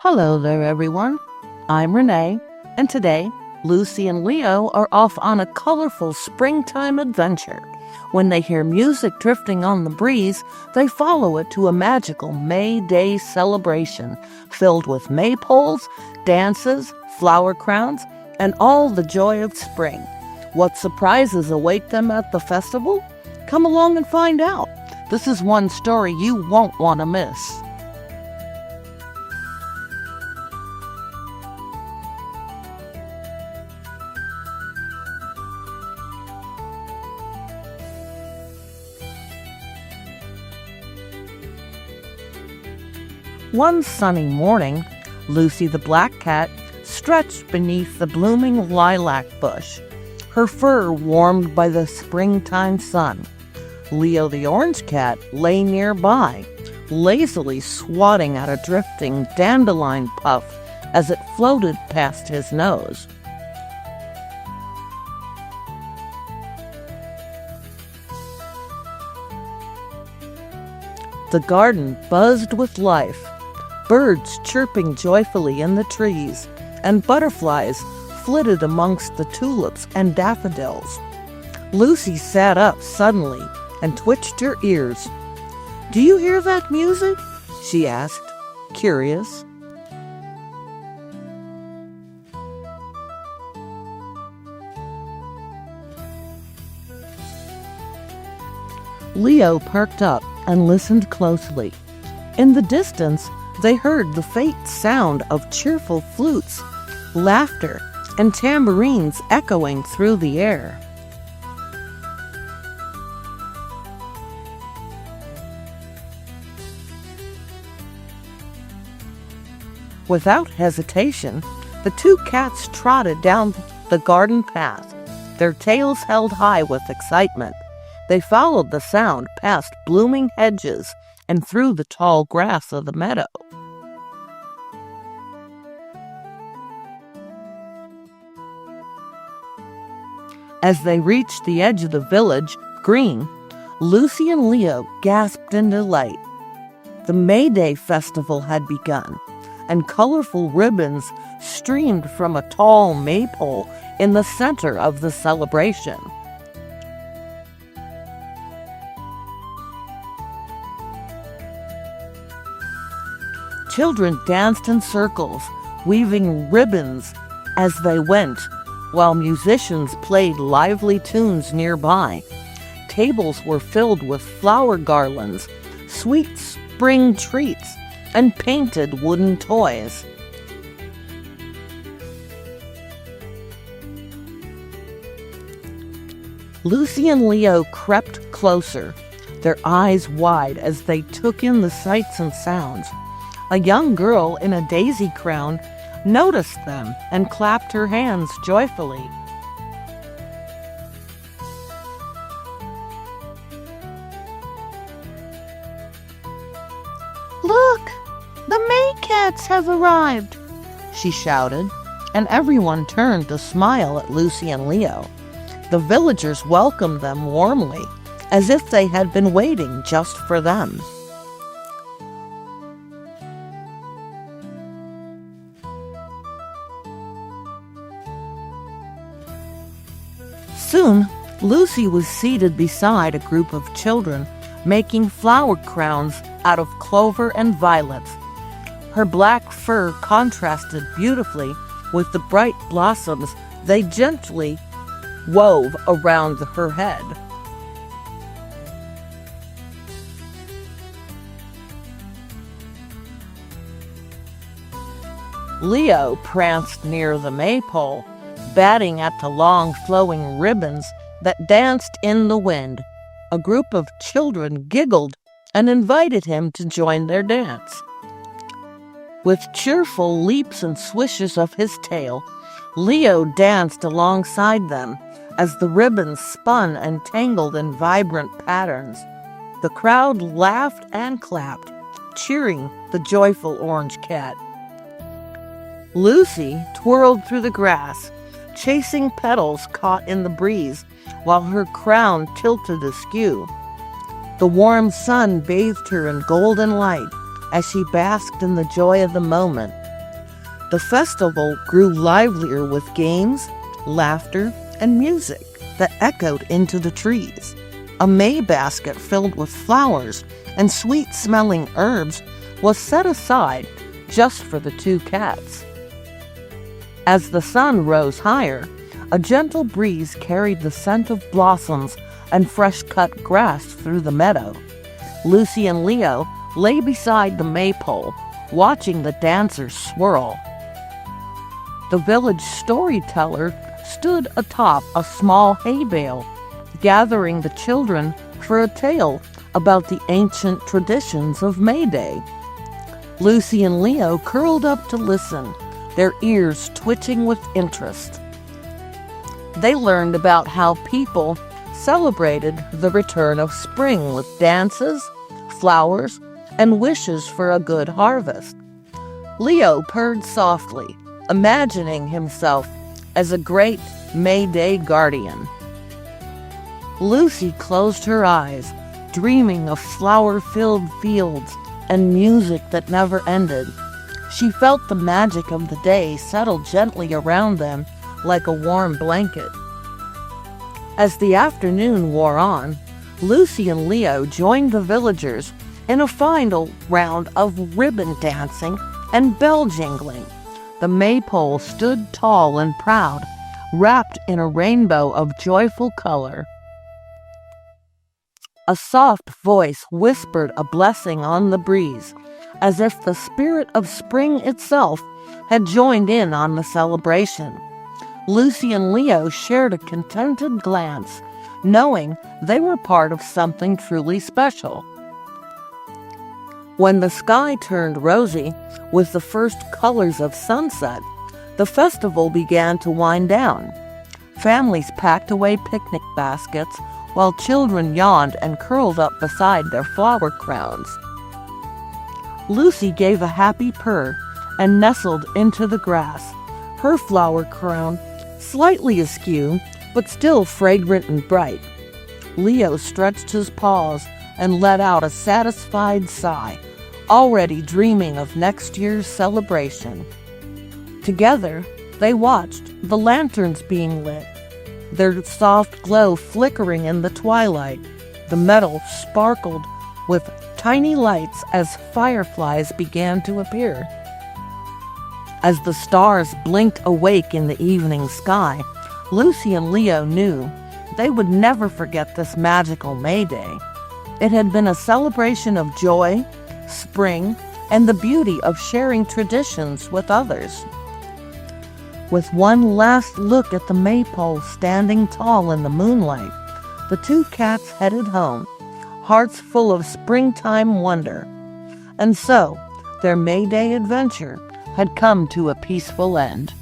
Hello there, everyone. I'm Renee, and today, Luci and Leo are off on a colorful springtime adventure. When they hear music drifting on the breeze, they follow it to a magical May Day celebration filled with maypoles, dances, flower crowns, and all the joy of spring. What surprises await them at the festival? Come along and find out. This is one story you won't want to miss. One sunny morning, Luci the black cat stretched beneath the blooming lilac bush, her fur warmed by the springtime sun. Leo the orange cat lay nearby, lazily swatting at a drifting dandelion puff as it floated past his nose. The garden buzzed with life, birds chirping joyfully in the trees, and butterflies flitted amongst the tulips and daffodils. Luci sat up suddenly and twitched her ears. "Do you hear that music?" she asked, curious. Leo perked up and listened closely. In the distance, they heard the faint sound of cheerful flutes, laughter, and tambourines echoing through the air. Without hesitation, the two cats trotted down the garden path, their tails held high with excitement. They followed the sound past blooming hedges and through the tall grass of the meadow. As they reached the edge of the village green, Luci and Leo gasped in delight. The May Day festival had begun, and colorful ribbons streamed from a tall maypole in the center of the celebration. Children danced in circles, weaving ribbons as they went, while musicians played lively tunes nearby. Tables were filled with flower garlands, sweet spring treats, and painted wooden toys. Luci and Leo crept closer, their eyes wide as they took in the sights and sounds. A young girl in a daisy crown noticed them and clapped her hands joyfully. "Look, the Maycats have arrived!" she shouted, and everyone turned to smile at Luci and Leo. The villagers welcomed them warmly, as if they had been waiting just for them. Soon, Luci was seated beside a group of children making flower crowns out of clover and violets. Her black fur contrasted beautifully with the bright blossoms they gently wove around her head. Leo pranced near the maypole, batting at the long flowing ribbons that danced in the wind. A group of children giggled and invited him to join their dance. With cheerful leaps and swishes of his tail, Leo danced alongside them as the ribbons spun and tangled in vibrant patterns. The crowd laughed and clapped, cheering the joyful orange cat. Luci twirled through the grass, chasing petals caught in the breeze, while her crown tilted askew. The warm sun bathed her in golden light as she basked in the joy of the moment, The festival grew livelier with games, laughter, and music that echoed into the trees. A May basket filled with flowers and sweet-smelling herbs was set aside just for the two cats. As the sun rose higher, a gentle breeze carried the scent of blossoms and fresh-cut grass through the meadow. Luci and Leo lay beside the maypole, watching the dancers swirl. The village storyteller stood atop a small hay bale, gathering the children for a tale about the ancient traditions of May Day. Luci and Leo curled up to listen, their ears twitching with interest. They learned about how people celebrated the return of spring with dances, flowers, and wishes for a good harvest. Leo purred softly, imagining himself as a great May Day guardian. Luci closed her eyes, dreaming of flower-filled fields and music that never ended. She felt the magic of the day settle gently around them like a warm blanket. As the afternoon wore on, Luci and Leo joined the villagers in a final round of ribbon dancing and bell jingling. The maypole stood tall and proud, wrapped in a rainbow of joyful color. A soft voice whispered a blessing on the breeze, as if the spirit of spring itself had joined in on the celebration. Luci and Leo shared a contented glance, knowing they were part of something truly special. When the sky turned rosy with the first colors of sunset, the festival began to wind down. Families packed away picnic baskets, while children yawned and curled up beside their flower crowns. Luci gave a happy purr and nestled into the grass, her flower crown slightly askew, but still fragrant and bright. Leo stretched his paws and let out a satisfied sigh, already dreaming of next year's celebration. Together, they watched the lanterns being lit, their soft glow flickering in the twilight. The metal sparkled with tiny lights as fireflies began to appear. As the stars blinked awake in the evening sky, Luci and Leo knew they would never forget this magical May Day. It had been a celebration of joy, spring, and the beauty of sharing traditions with others. With one last look at the maypole standing tall in the moonlight, the two cats headed home, hearts full of springtime wonder. And so, their May Day adventure had come to a peaceful end.